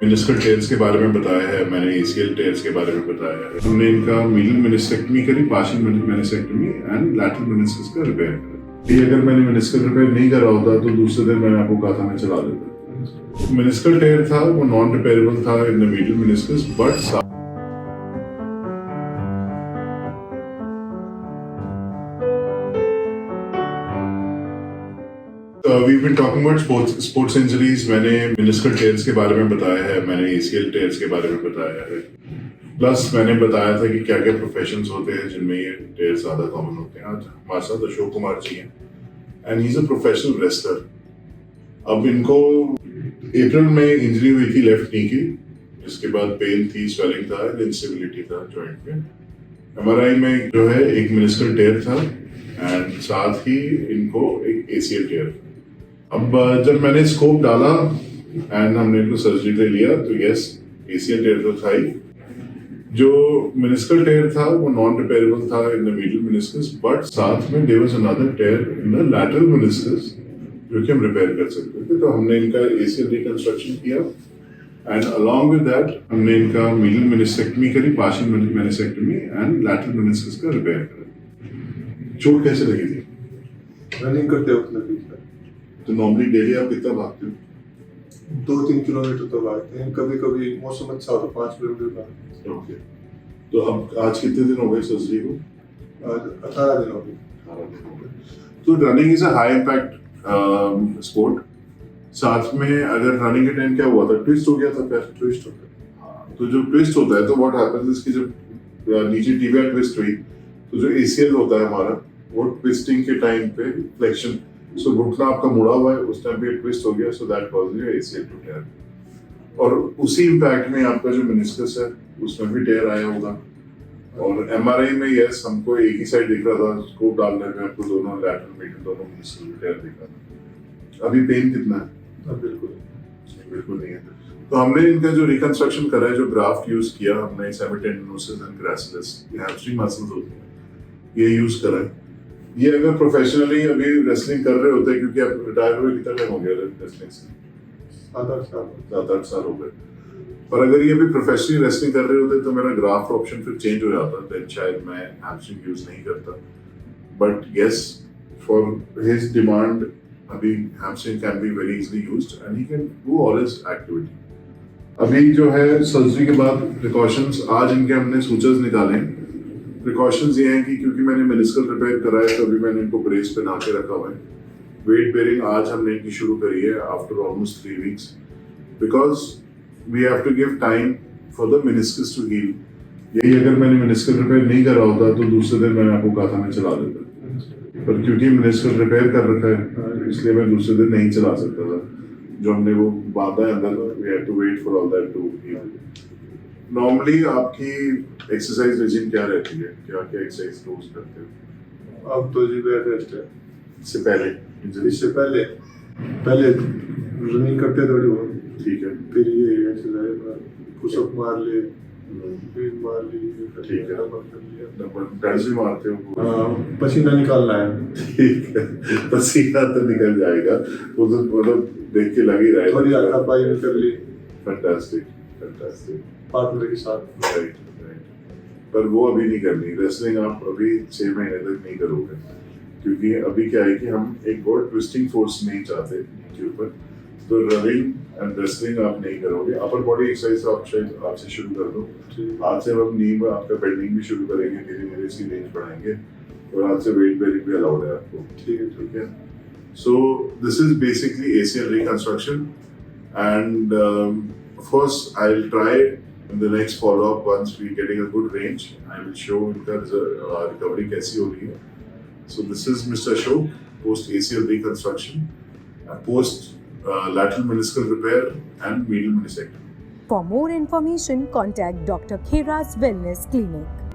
Meniscal tears के बारे में बताया है, मैंने एसीएल टेयर्स के बारे में बताया है। हमने इनका मीडियल मेनिस्टेक्टमी करी, पार्शियल मेनिस्टेक्टमी एंड लैटरल मेनिस्कस का रिपेयर करा। ये अगर मैंने मेनिस्कल रिपेयर नहीं करा होता तो दूसरे दिन मैंने आपको कहा था मैं चला देता। मेनिस्कल टेयर था वो नॉन रिपेयरेबल था in the medial meniscus, but we've been talking about sports injuries. मैंने मेनिस्कल टेयर्स के बारे में बताया है, मैंने एसीएल टेयर्स के बारे में बताया है, प्लस मैंने बताया था कि क्या क्या प्रोफेशंस होते हैं जिनमें ये टेयर्स ज़्यादा कॉमन होते हैं। आज हमारे साथ अशोक कुमार जी हैं and he is a professional wrestler. अब इनको अप्रैल में इंजरी हुई थी लेफ्ट नी की, जिसके बाद पेन थी, स्वेलिंग था, इंस्टेबिलिटी था जॉइंट में। एमआरआई में जो है एक मेनिस्कल टेयर था एंड साथ ही इनको एक एसीएल टेयर। अब जब मैंने स्कोप डाला एंड हमने इनको सर्जरी के लिया तो यस एसीएल टेयर तो था ही। जो मेनिस्कल टेयर था वो नॉन रिपेयरेबल था in the medial meniscus, but साथ में there was another tear in the lateral meniscus जो कि हम रिपेयर कर सकते थे। तो हमने इनका एसीएल रिकंस्ट्रक्शन किया एंड अलॉन्ग विद दैट हमने इनका मीडियल मेनिस्टेक्टमी करी, पार्शियल मेनिस्टेक्टमी एंड लैटरल मेनिस्कस का रिपेयर करा। चोट कैसे लगी थी? रनिंग करते वक्त लगी थी। तो नॉर्मली डेली आप कितना भागते हो? 2-3 किलोमीटर तो भागते हैं, कभी कभी मौसम अच्छा हो तो 5 किलोमीटर भागते हैं। ओके, तो अब आज कितने दिन हो गए सर्जरी को? आज 18 दिन हो गए। 18 दिन हो गए। तो running is a high impact sport. साथ में अगर रनिंग के टाइम क्या हुआ था, ट्विस्ट हो गया था पैर? ट्विस्ट हो गया। तो जो ट्विस्ट होता है तो व्हाट हैपेंस इसकी जब नीचे टिबिया ट्विस्ट हुई तो जो एसीएल होता है हमारा वो ट्विस्टिंग के टाइम पे फ्लेक्शन, सो घुटना आपका मुड़ा हुआ है, उस टाइम पे ट्विस्ट हो गया, so that causes your ACL to tear. और उसी इम्पैक्ट में आपका जो मेनिस्कस है उसमें भी टेयर आया होगा। और एमआरआई में यस हमको एक ही साइड दिख रहा था, स्कोप डालने में आपको दोनों लैटरल मीडियल दोनों मेनिस्कल टेयर दिख रहा था। अभी पेन कितना है? बिल्कुल नहीं है। तो हमने इनका जो रिकंस्ट्रक्शन करा है, जो ग्राफ्ट यूज किया हमने, सेमीटेंडिनोसिस एंड ग्रेसिलिस, ये हैमस्ट्रिंग मसल्स होती हैं, ये यूज करा है। ये अगर प्रोफेशनली अभी रेसलिंग कर रहे होते, क्योंकि आप रिटायर हुए कितना टाइम हो गया रेसलिंग से? 7-8 साल हो गए। पर अगर ये भी प्रोफेशनली रेसलिंग कर रहे होते तो मेरा ग्राफ्ट ऑप्शन फिर चेंज हो जाता, देन शायद मैं हैमस्ट्रिंग यूज नहीं करता। But yes, for his demand अभी hamstring can be very easily used and he can do all his activity. अभी जो है सर्जरी के बाद प्रिकॉशंस, आज इनके हमने सूचर्स निकाले। प्रिकॉशंस ये हैं कि क्योंकि मैंने मेनिस्कल रिपेयर करा है तो अभी मैंने इनको ब्रेस पे के रखा हुआ है। वेट बेयरिंग आज हमने इनकी शुरू करी है after almost 3 weeks, because we have to give time for the meniscus to heal. यही अगर मैंने मेनिस्कल रिपेयर नहीं करा होता तो दूसरे दिन मैंने आपको कहा था मैं चला देता, पर क्योंकि मेनिस्कल रिपेयर कर रखा है इसलिए मैं दूसरे दिन नहीं चला सकता था। जो हमने वो बांधा है अंदर, we have to wait for all that to heal. Normally आपकी एक्सरसाइज रेजिम क्या रहती है? क्या क्या एक्सरसाइज रोज करते हो? अब तो जी बेड रेस्ट है। इससे पहले इंजरी इससे पहले रनिंग करते थोड़ी बहुत, ठीक है, फिर ये एक्सरसाइज पुशअप मार ले, फिर मार ली, ठीक है, कर लिया। डंड भी मारते हो? पसीना निकालना है। ठीक है, पसीना तो निकल जाएगा, वो तो मतलब देख के लग ही रहा है। थोड़ी हाथापाई भी कर ली। फैंटास्टिक फैंटास्टिक, पार्टनर के साथ। Right right. पर वो अभी नहीं करनी रेसलिंग, आप अभी 6 महीने तक नहीं करोगे, क्योंकि अभी क्या है कि हम एक बहुत ट्विस्टिंग फोर्स नहीं चाहते इनके ऊपर। तो रनिंग एंड रेसलिंग आप नहीं करोगे। अपर बॉडी एक्सरसाइज आप शायद आपसे शुरू कर दो। आज से हम नी में आपका बेंडिंग भी शुरू करेंगे, धीरे धीरे इसकी रेंज बढ़ाएंगे, और आज से वेट बेयरिंग भी अलाउड है आपको। ठीक है। So this is basically ACL reconstruction and of course I'll try in the next follow up once we getting a good range. I will show इनका recovery कैसी हो रही है. So this is Mr. Ashok post ACL reconstruction, post lateral meniscal repair and medial meniscectomy. For more information, contact Dr. Khera's Wellness Clinic.